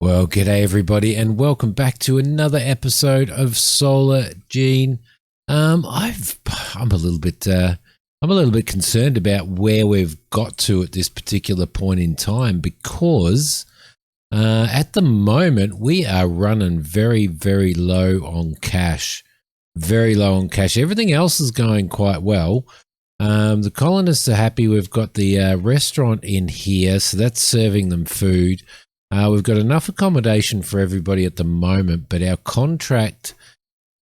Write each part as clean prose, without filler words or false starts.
Well, g'day everybody, and welcome back to another episode of Solargene. I'm a little bit, concerned about where we've got to at this particular point in time because at the moment we are running very, very low on cash. Very low on cash. Everything else is going quite well. The colonists are happy. We've got the restaurant in here, so that's serving them food. We've got enough accommodation for everybody at the moment, but our contract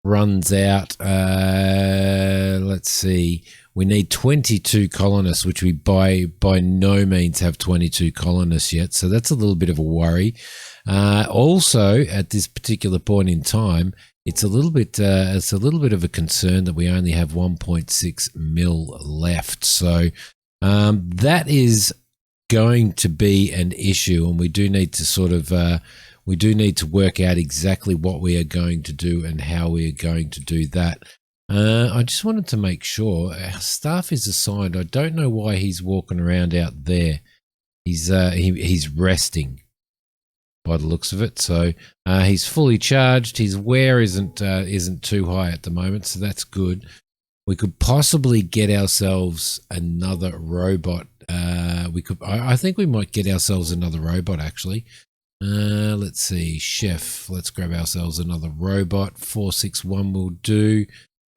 runs out. Let's see. We need 22 colonists, which we by no means have 22 colonists yet. So that's a little bit of a worry. Also, at this particular point in time, it's a little bit of a concern that we only have 1.6 mil left. So that is going to be an issue, and we do need to work out exactly what we are going to do and how we are going to do that. I just wanted to make sure our staff is assigned. I don't know why he's walking around out there. He's resting by the looks of it. So he's fully charged. His wear isn't too high at the moment, so that's good. We could possibly get ourselves another robot. I think we might get ourselves another robot actually. Let's see, chef. Let's grab ourselves another robot. 461 will do.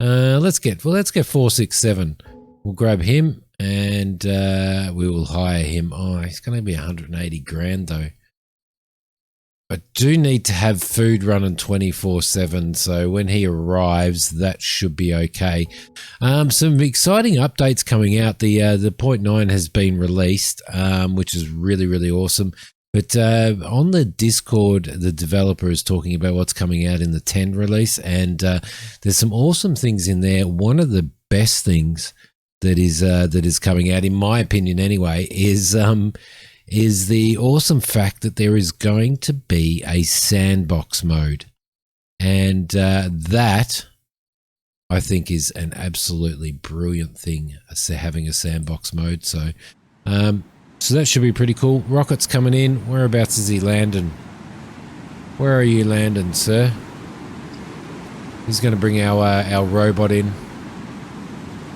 Let's get 467. We'll grab him and we will hire him. Oh, he's going to be 180 grand though. I do need to have food running 24/7, so when he arrives, that should be okay. Some exciting updates coming out. The 0.9 has been released, which is really, really awesome. But on the Discord, the developer is talking about what's coming out in the 10 release, and there's some awesome things in there. One of the best things that is coming out, in my opinion anyway, is the awesome fact that there is going to be a sandbox mode. And that, I think, is an absolutely brilliant thing, having a sandbox mode. So so that should be pretty cool. Rocket's coming in. Whereabouts is he landing? Where are you landing, sir? He's going to bring our robot in.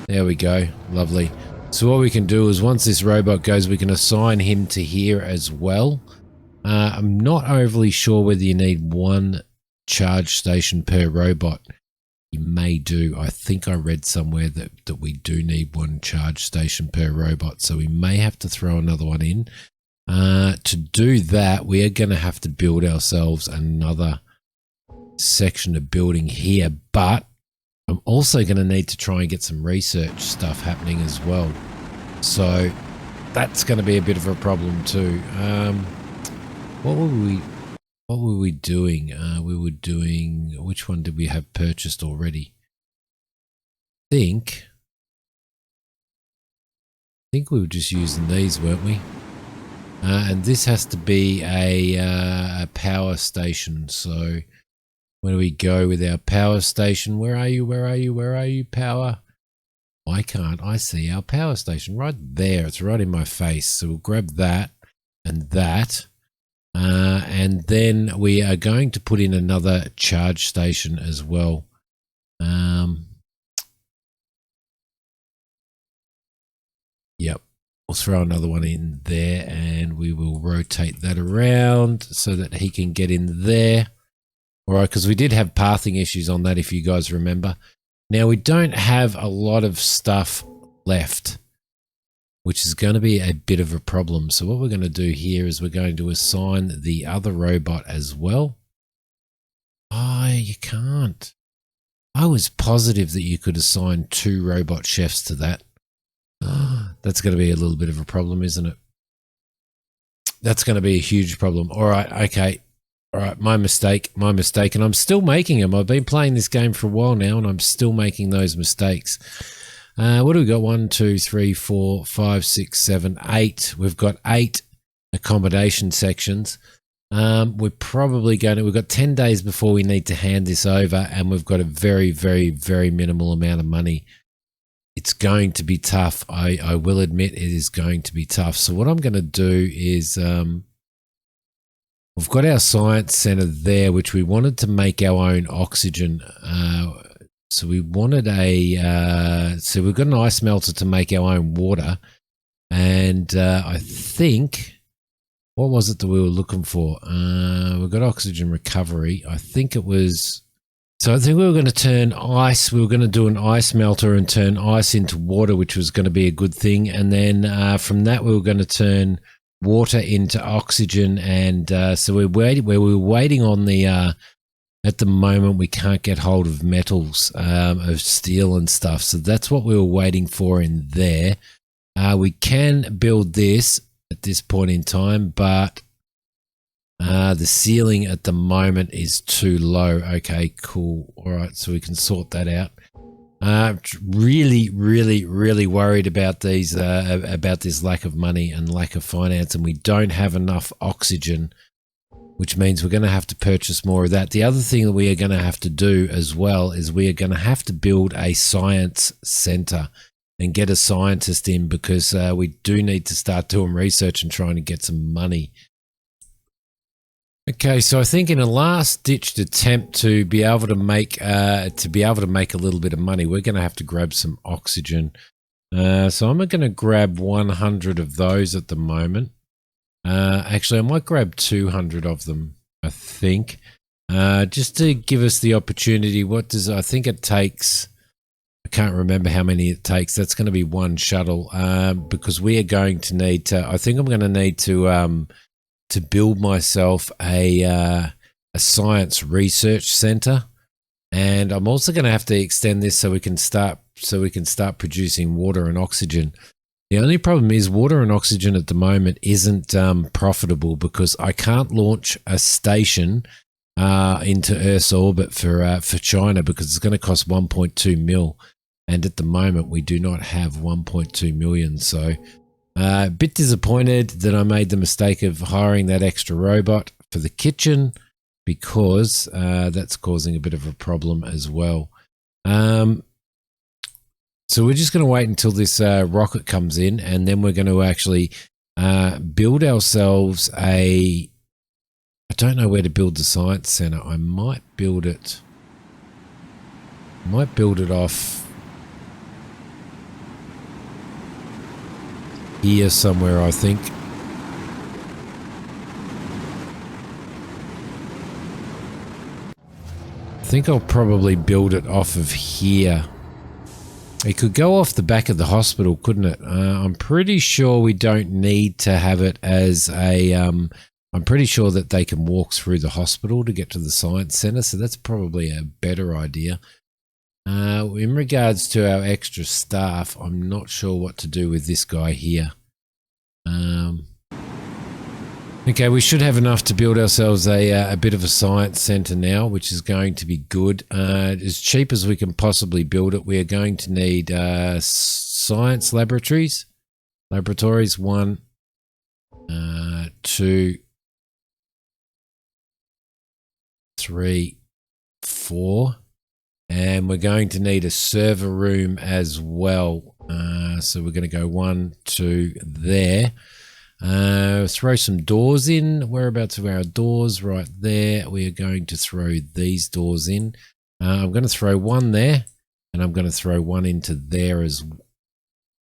There we go. Lovely. So what we can do is once this robot goes, we can assign him to here as well. I'm not overly sure whether you need one charge station per robot. You may do. I think I read somewhere that we do need one charge station per robot. So we may have to throw another one in. To do that, we are going to have to build ourselves another section of building here. But I'm also going to need to try and get some research stuff happening as well. So that's going to be a bit of a problem too. What were we doing? We were doing, which one did we have purchased already? I think we were just using these, weren't we? And this has to be a power station. So where do we go with our power station? Where are you? Where are you? Where are you, power? Why can't I see our power station? Right there. It's right in my face. So we'll grab that and that. And then we are going to put in another charge station as well. Yep. We'll throw another one in there and we will rotate that around so that he can get in there. All right, because we did have pathing issues on that, if you guys remember. Now, we don't have a lot of stuff left, which is going to be a bit of a problem. So what we're going to do here is we're going to assign the other robot as well. Oh, you can't. I was positive that you could assign 2 robot chefs to that. Oh, that's going to be a little bit of a problem, isn't it? That's going to be a huge problem. All right, okay. All right, my mistake, and I'm still making them. I've been playing this game for a while now, and I'm still making those mistakes. What do we got? 1, 2, 3, 4, 5, 6, 7, 8. We've got 8 accommodation sections. We're probably we've got 10 days before we need to hand this over, and we've got a very, very, very minimal amount of money. It's going to be tough. I will admit it is going to be tough. So what I'm going to do is we've got our science center there, which we wanted to make our own oxygen. So we wanted so we've got an ice melter to make our own water. And I think, what was it that we were looking for? We've got oxygen recovery. I think it was, so I think we were going to turn ice, we were going to do an ice melter and turn ice into water, which was going to be a good thing. And then from that, we were going to turn water into oxygen. And so we were waiting on the, at the moment, we can't get hold of metals, of steel and stuff. So that's what we were waiting for in there. We can build this at this point in time, but the ceiling at the moment is too low. Okay, cool. All right, so we can sort that out. Really worried about about this lack of money and lack of finance, and we don't have enough oxygen, which means we're going to have to purchase more of that. The other thing that we are going to have to do as well is we are going to have to build a science center and get a scientist in, because we do need to start doing research and trying to get some money. Okay, so I think in a last-ditched attempt to be able to make a little bit of money, we're going to have to grab some oxygen. So I'm going to grab 100 of those at the moment. Actually, I might grab 200 of them, I think, just to give us the opportunity. I think it takes, I can't remember how many it takes. That's going to be one shuttle, because we are going to need to, I think I'm going to need to build myself a science research center. And I'm also going to have to extend this so we can start producing water and oxygen. The only problem is water and oxygen at the moment isn't profitable, because I can't launch a station into Earth's orbit for China, because it's going to cost 1.2 mil, and at the moment we do not have 1.2 million. So a bit disappointed that I made the mistake of hiring that extra robot for the kitchen, because that's causing a bit of a problem as well. So we're just going to wait until this rocket comes in, and then we're going to actually build ourselves I don't know where to build the science center. I might build it off here somewhere, I think. I think I'll probably build it off of here. It could go off the back of the hospital, couldn't it? I'm pretty sure we don't need to have it as a... I'm pretty sure that they can walk through the hospital to get to the science center, so that's probably a better idea. In regards to our extra staff, I'm not sure what to do with this guy here. Okay, we should have enough to build ourselves a bit of a science center now, which is going to be good. As cheap as we can possibly build it, we are going to need science laboratories. 1, 2, 3, 4. And we're going to need a server room as well. So we're going to go 1, 2 there. Throw some doors in. Whereabouts are our doors? Right there. We are going to throw these doors in. I'm going to throw one there, and I'm going to throw one into there as well.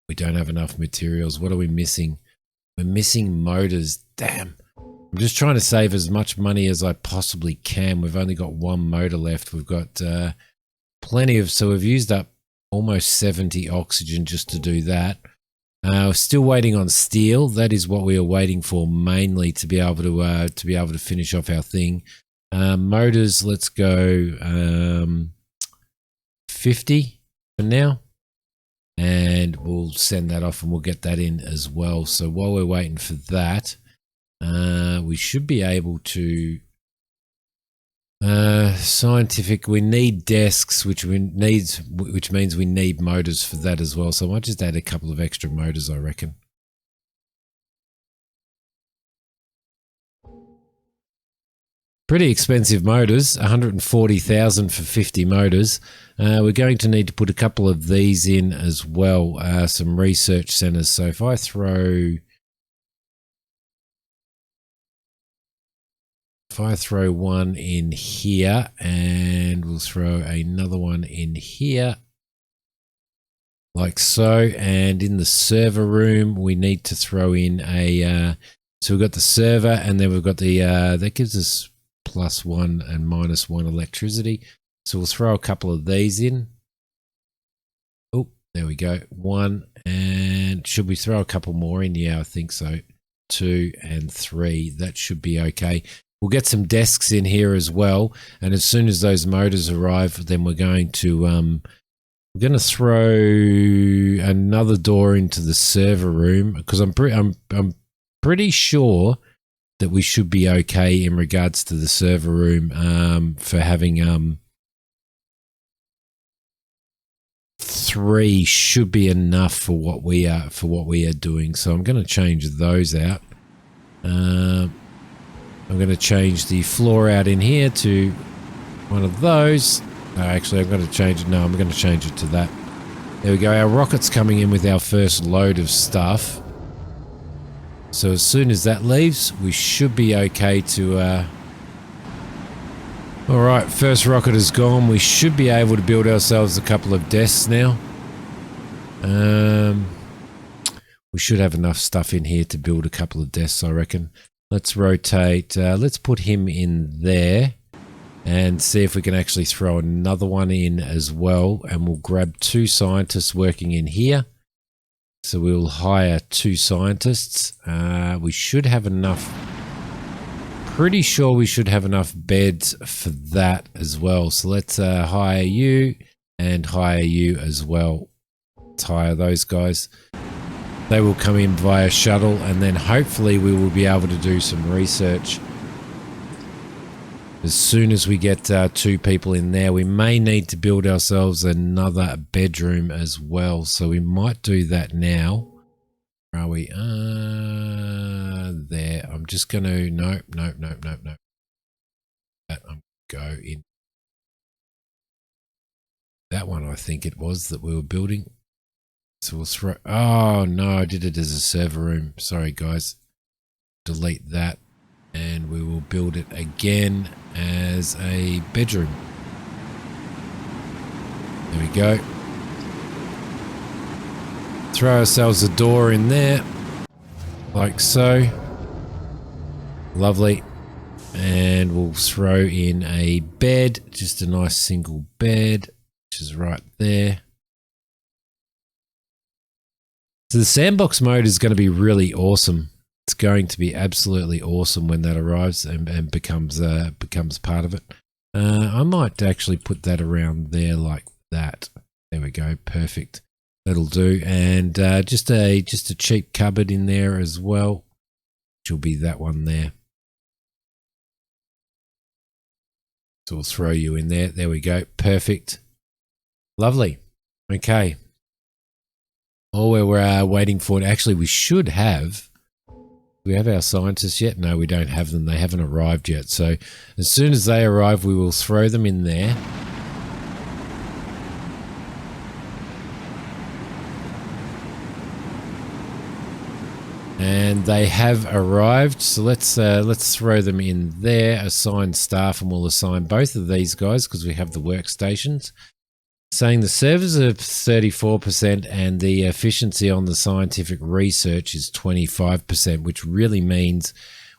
We don't have enough materials. What are we missing? We're missing motors. Damn. I'm just trying to save as much money as I possibly can. We've only got one motor left. We've got plenty of, so we've used up almost 70 oxygen just to do that. We're still waiting on steel. That is what we are waiting for mainly to be able to finish off our thing. Motors, let's go 50 for now, and we'll send that off and we'll get that in as well. So while we're waiting for that, we should be able to scientific. We need desks, which means we need motors for that as well. So I might just add a couple of extra motors, I reckon. Pretty expensive motors, 140,000 for 50 motors. We're going to need to put a couple of these in as well, some research centers. So if I throw... if I throw one in here and we'll throw another one in here like so, and in the server room we need to throw in a so we've got the server, and then we've got the that gives us +1 and -1 electricity, so we'll throw a couple of these in. Oh, there we go, 1, and should we throw a couple more in? Yeah, I think so. 2 and 3, that should be okay. We'll get some desks in here as well, and as soon as those motors arrive, then we're going to throw another door into the server room, because I'm pretty sure that we should be okay in regards to the server room for having 3 should be enough for what we are doing. So I'm going to change those out. I'm going to change the floor out in here to one of those. Actually, I'm going to change it. No, I'm going to change it to that. There we go. Our rocket's coming in with our first load of stuff. So as soon as that leaves, we should be okay to... All right, first rocket is gone. We should be able to build ourselves a couple of desks now. We should have enough stuff in here to build a couple of desks, I reckon. Let's rotate. Let's put him in there and see if we can actually throw another one in as well. And we'll grab 2 scientists working in here. So we'll hire 2 scientists. We should have enough. Pretty sure we should have enough beds for that as well. So let's hire you and hire you as well. Let's hire those guys. They will come in via shuttle, and then hopefully we will be able to do some research. As soon as we get 2 people in there, we may need to build ourselves another bedroom as well. So we might do that now. Where are we? There. I'm just going to... Nope. I'm go in. That one, I think it was, that we were building. So we'll throw... Oh, no, I did it as a server room. Sorry, guys. Delete that. And we will build it again as a bedroom. There we go. Throw ourselves a door in there. Like so. Lovely. And we'll throw in a bed. Just a nice single bed, which is right there. So the sandbox mode is going to be really awesome. It's going to be absolutely awesome when that arrives and becomes part of it. I might actually put that around there like that. There we go. Perfect. That'll do. And just a cheap cupboard in there as well, which will be that one there. So we'll throw you in there. There we go. Perfect. Lovely. Okay. All we're waiting for, actually we should have, do we have our scientists yet? No, we don't have them. They haven't arrived yet. So as soon as they arrive, we will throw them in there. And they have arrived. So let's throw them in there, assign staff, and we'll assign both of these guys because we have the workstations. Saying the servers are 34% and the efficiency on the scientific research is 25%, which really means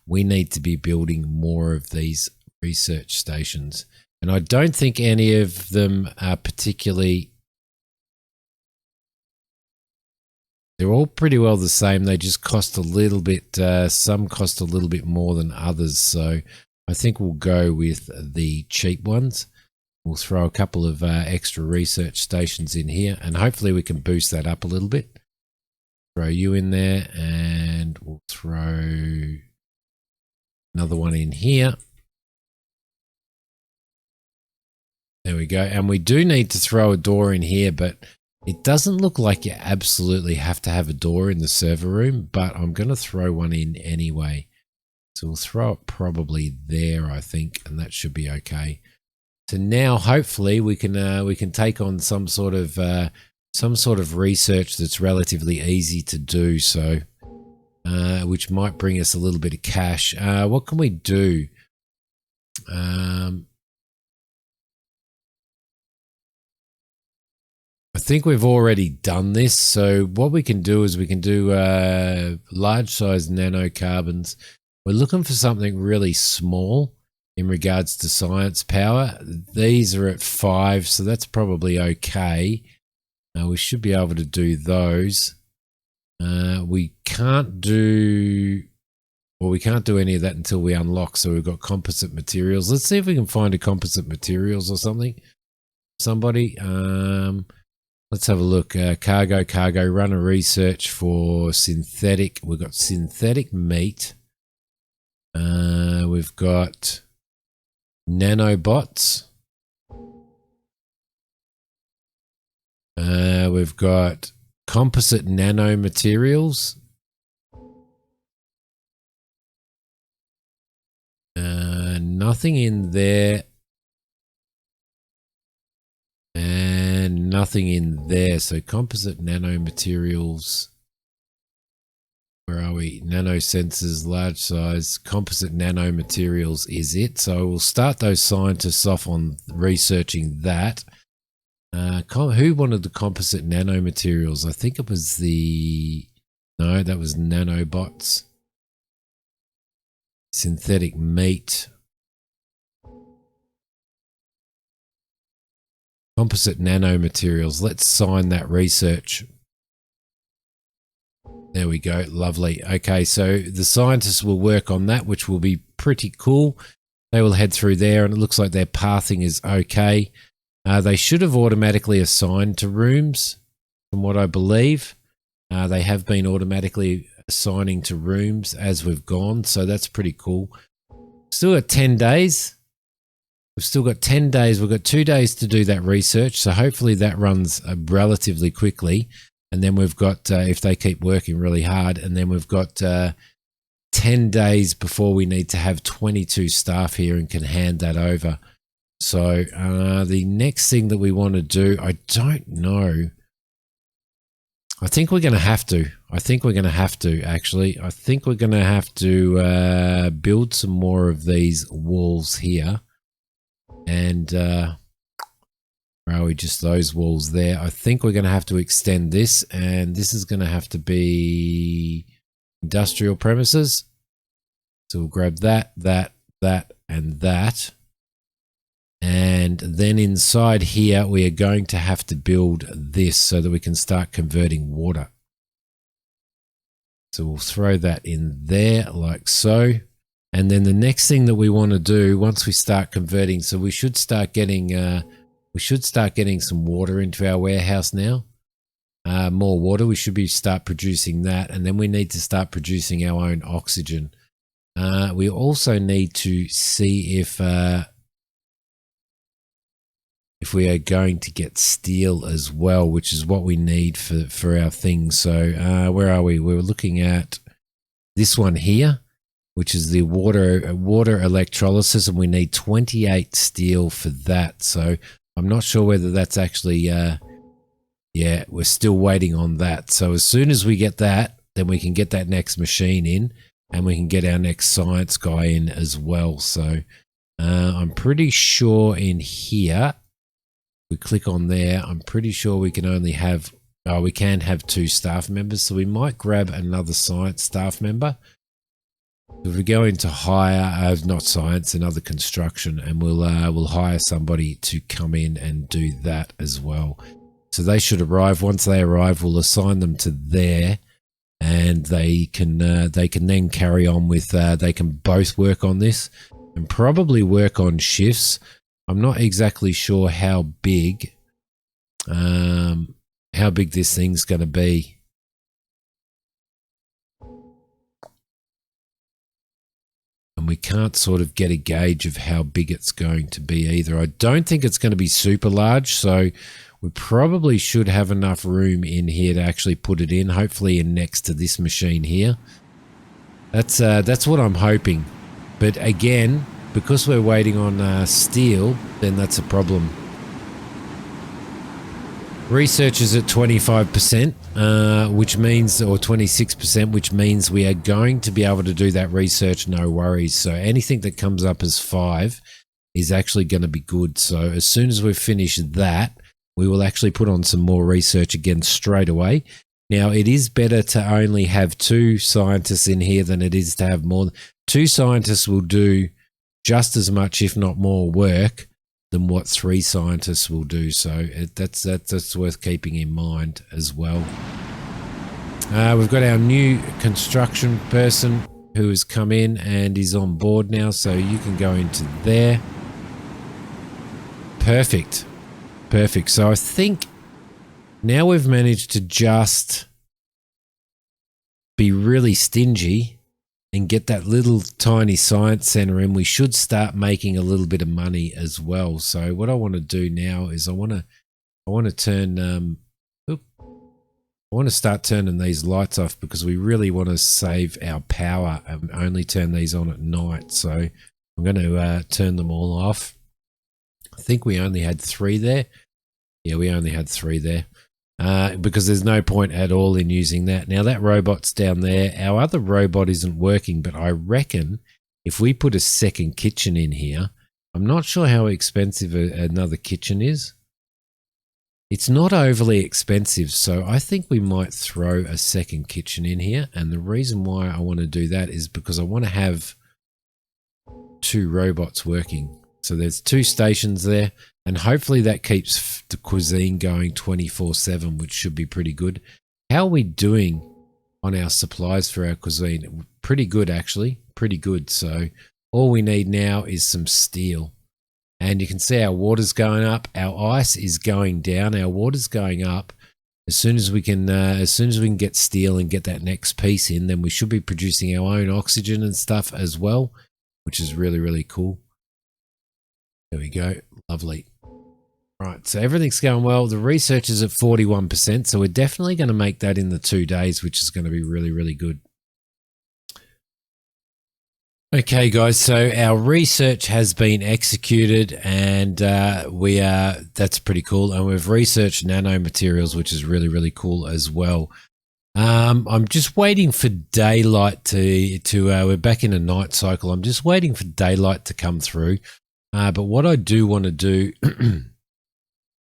we need to be building more of these research stations. And I don't think any of them are particularly... They're all pretty well the same. They just cost a little bit, some cost a little bit more than others. So I think we'll go with the cheap ones. We'll throw a couple of extra research stations in here, and hopefully we can boost that up a little bit. Throw you in there, and we'll throw another one in here. There we go. And we do need to throw a door in here, but it doesn't look like you absolutely have to have a door in the server room, but I'm going to throw one in anyway. So we'll throw it probably there, I think, and that should be okay. So now, hopefully, we can take on some sort of research that's relatively easy to do. So, which might bring us a little bit of cash. What can we do? I think we've already done this. So what we can do is we can do large size nanocarbons. We're looking for something really small in regards to science power. These are at 5, so that's probably okay. We should be able to do those. We can't do any of that until we unlock. So we've got composite materials. Let's see if we can find a composite materials or something. Somebody, let's have a look. Cargo, run a research for synthetic. We've got synthetic meat. We've got nanobots. We've got composite nanomaterials. Nothing in there. And nothing in there. So composite nanomaterials. Where are we? Nanosensors, large size. Composite nanomaterials is it. So we'll start those scientists off on researching that. Who wanted the composite nanomaterials? I think it was no, that was nanobots. Synthetic meat. Composite nanomaterials. Let's sign that research. There we go. Lovely. Okay, so the scientists will work on that, which will be pretty cool. They will head through there, and it looks like their pathing is okay. They should have automatically assigned to rooms, from what I believe. They have been automatically assigning to rooms as we've gone, so that's pretty cool. Still got 10 days. We've still got 10 days. We've got 2 days to do that research, so hopefully that runs relatively quickly. And then we've got, if they keep working really hard, and then we've got 10 days before we need to have 22 staff here and can hand that over. So the next thing that we want to do, I don't know. I think we're going to have to. Actually. I think we're going to have to build some more of these walls here. And where are we? Just those walls there. I think we're going to have to extend this, and this is going to have to be industrial premises. So we'll grab that, and that. And then inside here, we are going to have to build this so that we can start converting water. So we'll throw that in there like so. And then the next thing that we want to do once we start converting, so we should start getting some water into our warehouse now. More water. We should start producing that, and then we need to start producing our own oxygen. We also need to see if we are going to get steel as well, which is what we need for our things. So where are we? We're looking at this one here, which is the water electrolysis, and we need 28 steel for that. So I'm not sure whether that's actually, yeah, we're still waiting on that. So as soon as we get that, then we can get that next machine in, and we can get our next science guy in as well. So I'm pretty sure in here, we click on there, I'm pretty sure we can only have, we can have 2 staff members. So we might grab another science staff member. If we go into hire, not science, another construction, and we'll hire somebody to come in and do that as well. So they should arrive. Once they arrive, we'll assign them to there, and they can then carry on with. They can both work on this and probably work on shifts. I'm not exactly sure how big this thing's going to be. And we can't sort of get a gauge of how big it's going to be either. I don't think it's going to be super large, so we probably should have enough room in here to actually put it in, hopefully in next to this machine here. That's what I'm hoping. But again, because we're waiting on steel, then that's a problem. Research is at 25%, which means, or 26%, which means we are going to be able to do that research, no worries. So anything that comes up as 5 is actually going to be good. So as soon as we've finished that, we will actually put on some more research again straight away. Now, it is better to only have 2 scientists in here than it is to have more. 2 scientists will do just as much, if not more, work than what 3 scientists will do. So that's worth keeping in mind as well. We've got our new construction person who has come in and is on board now. So you can go into there. Perfect. Perfect. So I think now we've managed to just be really stingy and get that little tiny science center in. We should start making a little bit of money as well. So what I want to do now is I want to turn I want to start turning these lights off because we really want to save our power and only turn these on at night. So I'm going to turn them all off. I think we only had 3 there. Yeah, we only had 3 there. Because there's no point at all in using that. Now that robot's down there. Our other robot isn't working, but I reckon if we put a second kitchen in here, I'm not sure how expensive another kitchen is. It's not overly expensive, so I think we might throw a second kitchen in here. And the reason why I want to do that is because I want to have 2 robots working. So there's 2 stations there. And hopefully that keeps the cuisine going 24/7, which should be pretty good. How are we doing on our supplies for our cuisine? Pretty good, actually. Pretty good. So all we need now is some steel. And you can see our water's going up. Our ice is going down. Our water's going up. As soon as we can get steel and get that next piece in, then we should be producing our own oxygen and stuff as well, which is really, really cool. There we go. Lovely. Right, so everything's going well. The research is at 41%, so we're definitely going to make that in the 2 days, which is going to be really, really good. Okay, guys, so our research has been executed, and that's pretty cool. And we've researched nanomaterials, which is really, really cool as well. I'm just waiting for daylight to we're back in a night cycle. I'm just waiting for daylight to come through. But what I do want to do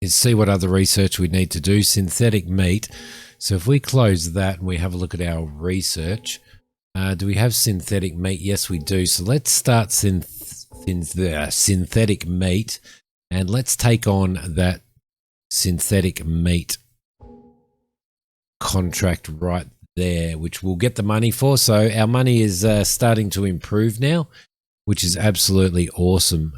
is see what other research we need to do. Synthetic meat. So if we close that and we have a look at our research, do we have synthetic meat? Yes, we do. So let's start synthetic meat, and let's take on that synthetic meat contract right there, which we'll get the money for. So our money is starting to improve now, which is absolutely awesome.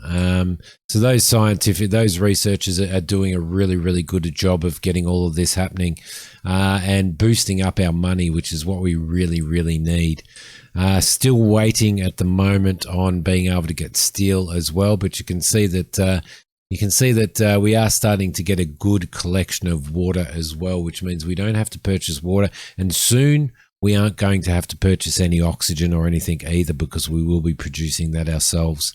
So those researchers are doing a really, really good job of getting all of this happening and boosting up our money, which is what we really, really need. Still waiting at the moment on being able to get steel as well, but you can see that we are starting to get a good collection of water as well, which means we don't have to purchase water, and soon we aren't going to have to purchase any oxygen or anything either, because we will be producing that ourselves,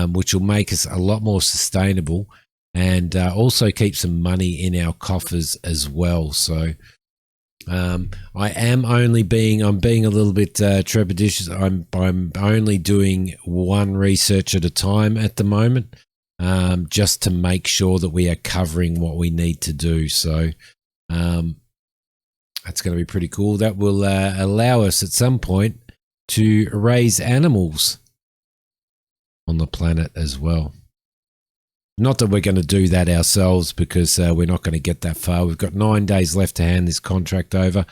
which will make us a lot more sustainable and also keep some money in our coffers as well. So I'm being a little bit trepidatious. I'm only doing one research at a time at the moment, just to make sure that we are covering what we need to do. So that's going to be pretty cool. That will allow us at some point to raise animals on the planet as well. Not that we're going to do that ourselves, because we're not going to get that far. We've got 9 days left to hand this contract over.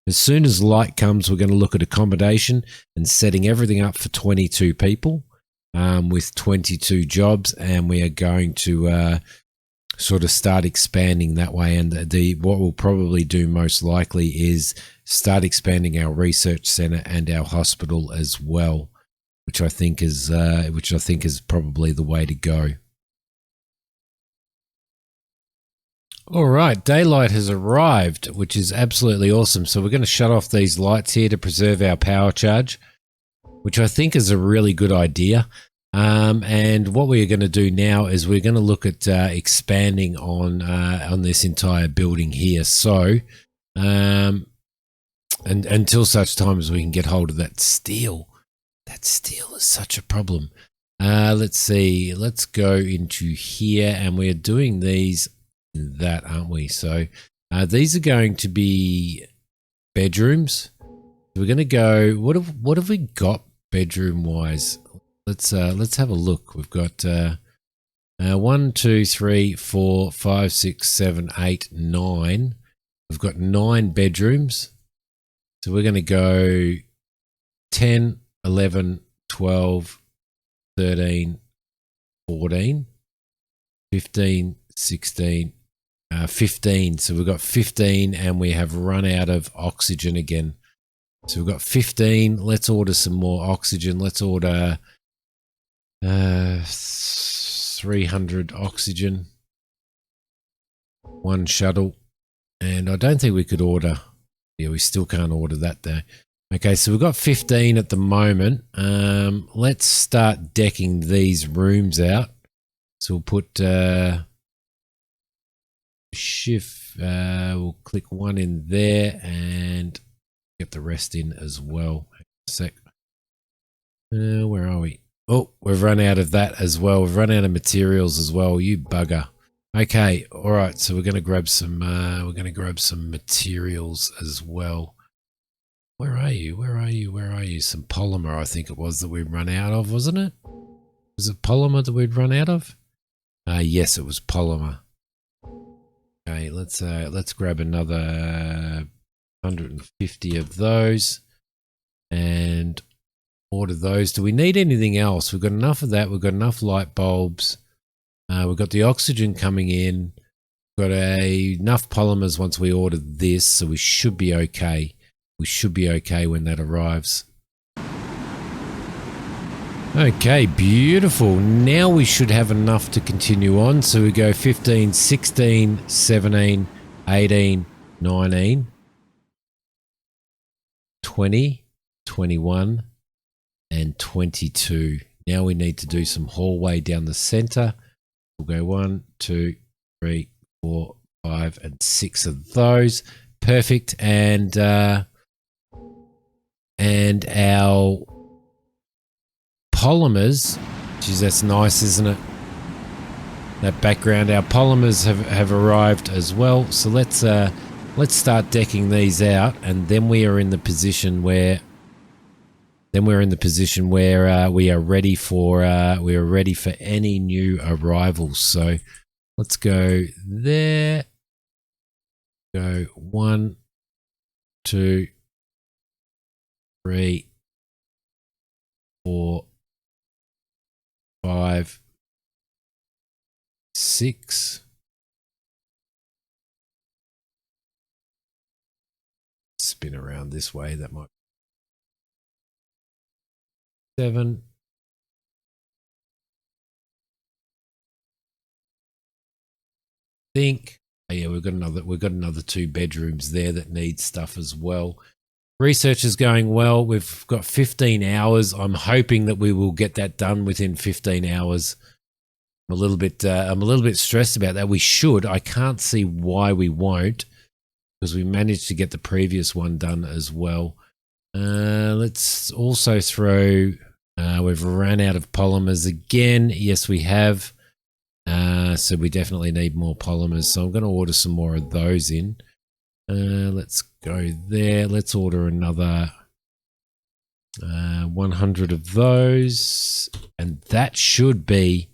As soon as light comes, we're going to look at accommodation and setting everything up for 22 people with 22 jobs, and we are going to sort of start expanding that way. And what we'll probably do most likely is start expanding our research center and our hospital as well, which I think is probably the way to go. All right, daylight has arrived, which is absolutely awesome. So we're going to shut off these lights here to preserve our power charge, which I think is a really good idea. And what we're going to do now is we're going to look at expanding on this entire building here. So, and until such time as we can get hold of that steel. That steel is such a problem. Let's see. Let's go into here, and we're doing these in that, aren't we? So these are going to be bedrooms. We're going to go. What have we got bedroom wise? Let's have a look. We've got 1, 2, 3, 4, 5, 6, 7, 8, 9. We've got 9 bedrooms. So we're going to go 10, 11, 12, 13, 14, 15, 16, 15. So we've got 15 and we have run out of oxygen again. So we've got 15. Let's order some more oxygen. Let's order 300 oxygen. 1 shuttle. And I don't think we could order. Yeah, we still can't order that there. Okay, so we've got 15 at the moment. Let's start decking these rooms out. So we'll put shift. We'll click 1 in there and get the rest in as well. A sec. Where are we? Oh, we've run out of that as well. We've run out of materials as well. You bugger. Okay, all right. So we're going to grab some. We're going to grab some materials as well. Where are you? Where are you? Where are you? Some polymer, I think it was that we'd run out of, wasn't it? Was it polymer that we'd run out of? Yes, it was polymer. Okay, let's grab another 150 of those and order those. Do we need anything else? We've got enough of that. We've got enough light bulbs. We've got the oxygen coming in. We've got enough polymers once we order this, so we should be okay. We should be okay when that arrives. Okay, beautiful. Now we should have enough to continue on. So we go 15, 16, 17, 18, 19, 20, 21, and 22. Now we need to do some hallway down the center. We'll go 1, 2, 3, 4, 5, and 6 of those. Perfect. And our polymers, geez, that's nice, isn't it? That background, our polymers have arrived as well. So let's start decking these out, and then we are in the position where we are ready for any new arrivals. So let's go there. Go 1, 2, 3, 4, 5, 6. Spin around this way. That might be 7. Think. Oh yeah, we've got another 2 bedrooms there that need stuff as well. Research is going well. We've got 15 hours. I'm hoping that we will get that done within 15 hours. I'm a little bit stressed about that. We should. I can't see why we won't, because we managed to get the previous one done as well. Let's also throw. We've ran out of polymers again. Yes, we have. So we definitely need more polymers. So I'm going to order some more of those in. Let's go there. Let's order another 100 of those, and that should be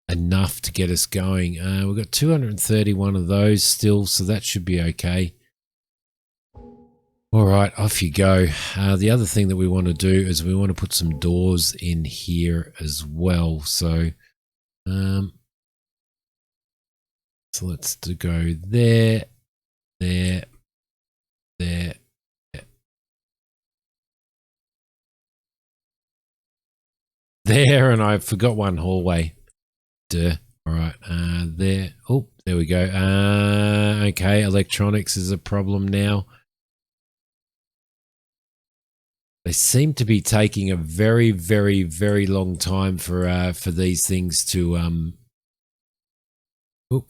enough to get us going. We've got 231 of those still, so that should be okay. All right, off you go. The other thing that we want to do is we want to put some doors in here as well. So let's go there, there, there, and I forgot one hallway. Duh. All right, there. Oh, there we go. Okay, electronics is a problem now. They seem to be taking a very, very, very long time for these things to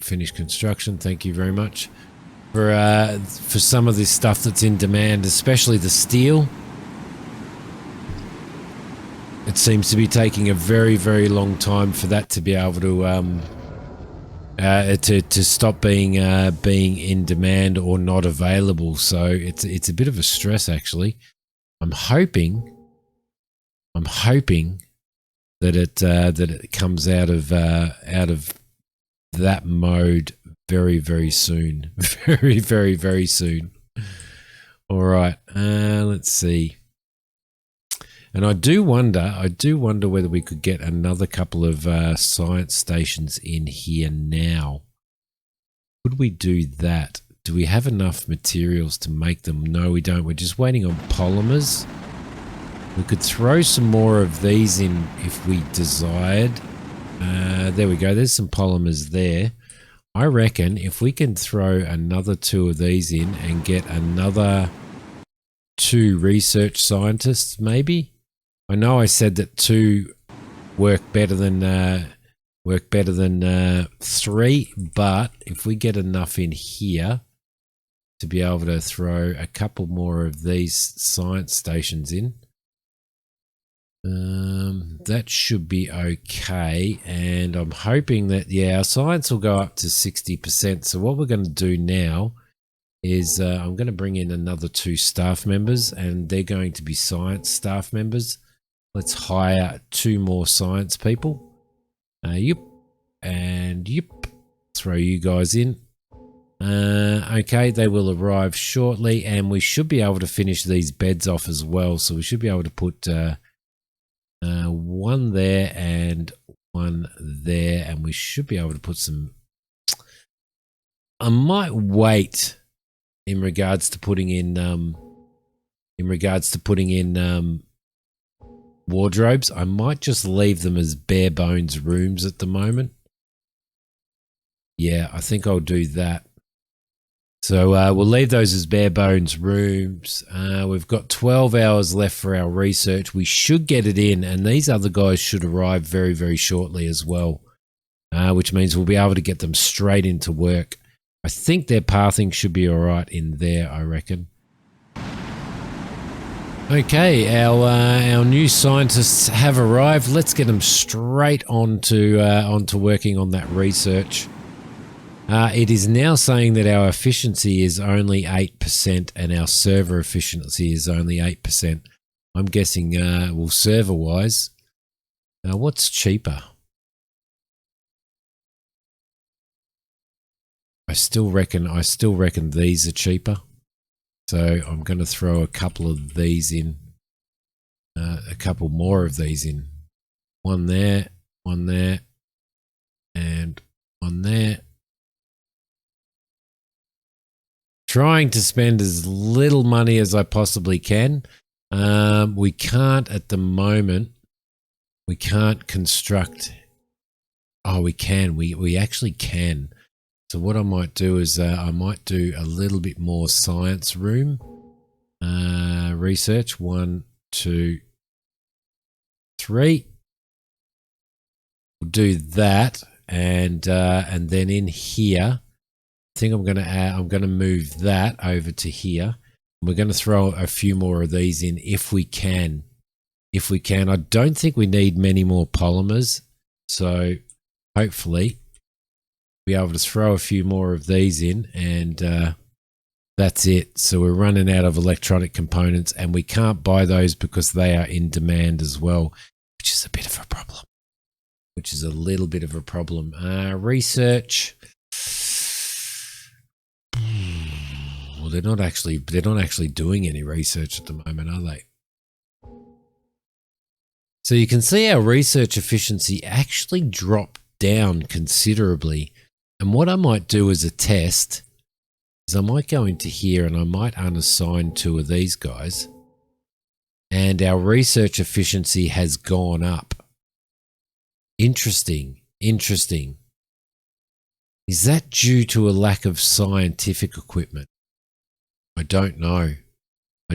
finish construction. Thank you very much for some of this stuff that's in demand, especially the steel. It seems to be taking a very, very long time for that to be able to stop being in demand or not available. So it's a bit of a stress, actually. I'm hoping that it comes out of that mode very, very soon. Very, very, very soon. All right. Let's see. And I do wonder whether we could get another couple of science stations in here now. Could we do that? Do we have enough materials to make them? No, we don't. We're just waiting on polymers. We could throw some more of these in if we desired. There we go. There's some polymers there. I reckon if we can throw another 2 of these in and get another 2 research scientists, maybe. I know I said that 2 work better than 3, but if we get enough in here to be able to throw a couple more of these science stations in, that should be okay. And I'm hoping that, yeah, our science will go up to 60%. So what we're going to do now is I'm going to bring in another 2 staff members, and they're going to be science staff members. Let's hire 2 more science people. Yep. And yep. Throw you guys in. Okay, they will arrive shortly, and we should be able to finish these beds off as well. So we should be able to put 1 there and 1 there, and we should be able to put some. I might wait in regards to putting in wardrobes. I might just leave them as bare bones rooms at the moment. Yeah, I think I'll do that. So we'll leave those as bare bones rooms. We've got 12 hours left for our research. We should get it in, and these other guys should arrive very, very shortly as well, which means we'll be able to get them straight into work. I think their pathing should be all right in there, I reckon. Okay, our new scientists have arrived. Let's get them straight onto working on that research. It is now saying that our efficiency is only 8% and our server efficiency is only 8%. I'm guessing, well, server-wise, what's cheaper? I still reckon these are cheaper. So I'm going to throw a couple of these in, a couple more of these in. 1 there, and 1 there. Trying to spend as little money as I possibly can. We can't at the moment. We can't construct. Oh, we can. We actually can. So what I might do is I might do a little bit more science room research. 1, 2, 3. We'll do that, and then in here, I think I'm going to move that over to here. We're going to throw a few more of these in if we can. If we can, I don't think we need many more polymers, so hopefully be able to throw a few more of these in, and that's it. So we're running out of electronic components, and we can't buy those because they are in demand as well, which is a bit of a problem. Which is a little bit of a problem. Research. Well, they're not actually doing any research at the moment, are they? So you can see our research efficiency actually dropped down considerably. And what I might do as a test is I might go into here and I might unassign 2 of these guys, and our research efficiency has gone up. Interesting. Is that due to a lack of scientific equipment? I don't know.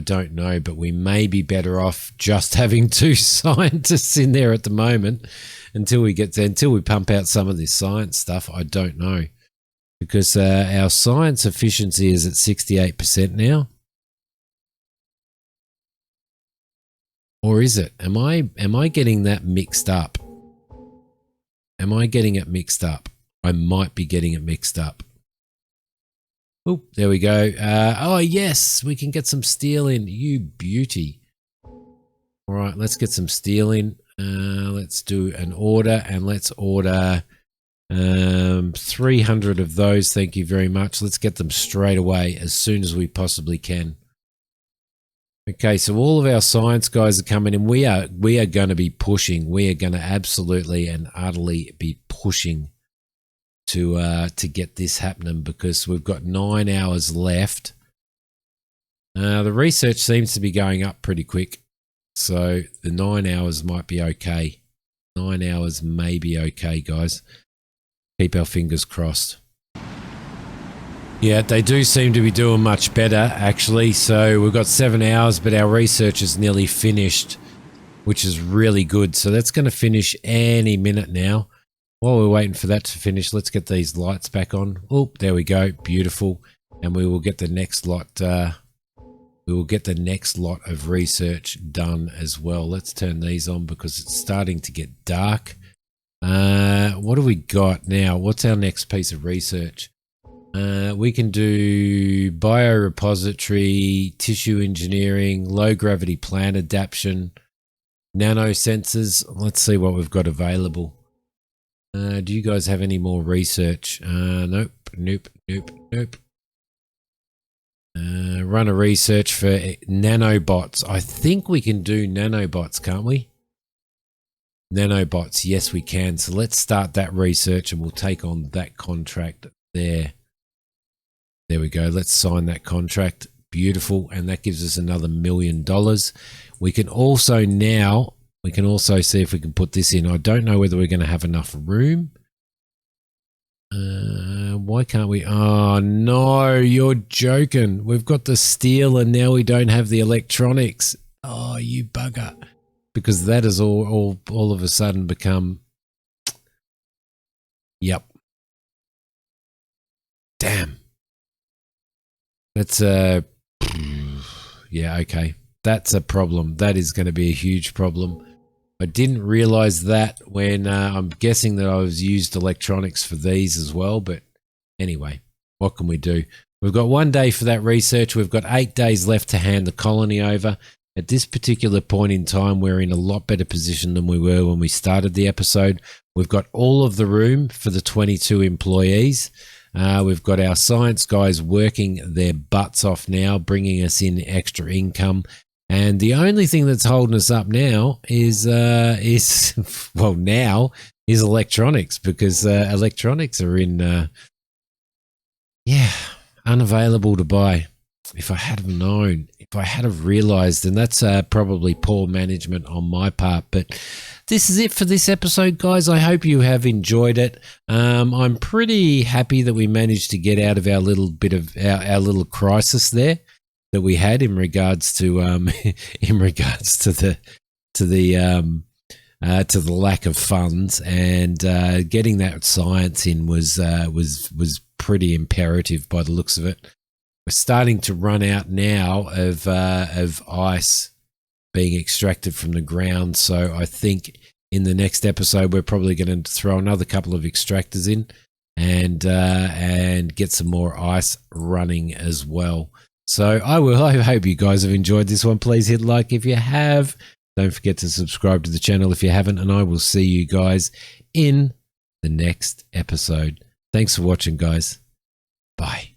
I don't know, but we may be better off just having 2 scientists in there at the moment until we pump out some of this science stuff. I don't know, because our science efficiency is at 68% now. Or is it? Am I getting that mixed up? Am I getting it mixed up? I might be getting it mixed up. Oh, there we go. Oh, yes, we can get some steel in. You beauty. All right, let's get some steel in. Let's do an order, and let's order 300 of those. Thank you very much. Let's get them straight away as soon as we possibly can. Okay, so all of our science guys are coming in. We are going to be pushing. We are going to absolutely and utterly be pushing to get this happening, because we've got 9 hours left. The research seems to be going up pretty quick, so the 9 hours might be okay. 9 hours may be okay, guys. Keep our fingers crossed. Yeah, they do seem to be doing much better, actually. So we've got 7 hours, but our research is nearly finished, which is really good. So that's going to finish any minute now. While we're waiting for that to finish, let's get these lights back on. Oh, there we go. Beautiful. And we will get the next lot. We will get the next lot of research done as well. Let's turn these on because it's starting to get dark. What do we got now? What's our next piece of research? We can do biorepository, tissue engineering, low gravity plant adaptation, nanosensors. Let's see what we've got available. Do you guys have any more research? Nope. Run a research for nanobots. I think we can do nanobots, can't we? Nanobots, yes we can. So let's start that research and we'll take on that contract there. There we go. Let's sign that contract. Beautiful. And that gives us another $1 million. We can also now, we can also see if we can put this in. I don't know whether we're going to have enough room. Why can't we? Oh, no, you're joking. We've got the steel and now we don't have the electronics. Oh, you bugger. Because that has all of a sudden become... Yep. Damn. That's a... Yeah, okay. That's a problem. That is going to be a huge problem. I didn't realize that when I'm guessing that I was used electronics for these as well. But anyway, what can we do? We've got 1 day for that research. We've got 8 days left to hand the colony over. At this particular point in time, we're in a lot better position than we were when we started the episode. We've got all of the room for the 22 employees. We've got our science guys working their butts off now, bringing us in extra income. And the only thing that's holding us up now is electronics, because electronics are in, unavailable to buy. If I had have known, if I had have realized, and that's probably poor management on my part. But this is it for this episode, guys. I hope you have enjoyed it. I'm pretty happy that we managed to get out of our little bit of our little crisis there that we had in regards to the lack of funds, and getting that science in was pretty imperative by the looks of it. We're starting to run out now of ice being extracted from the ground, so I think in the next episode we're probably going to throw another couple of extractors in and get some more ice running as well. So I hope you guys have enjoyed this one. Please hit like if you have. Don't forget to subscribe to the channel if you haven't, and I will see you guys in the next episode. Thanks for watching, guys. Bye.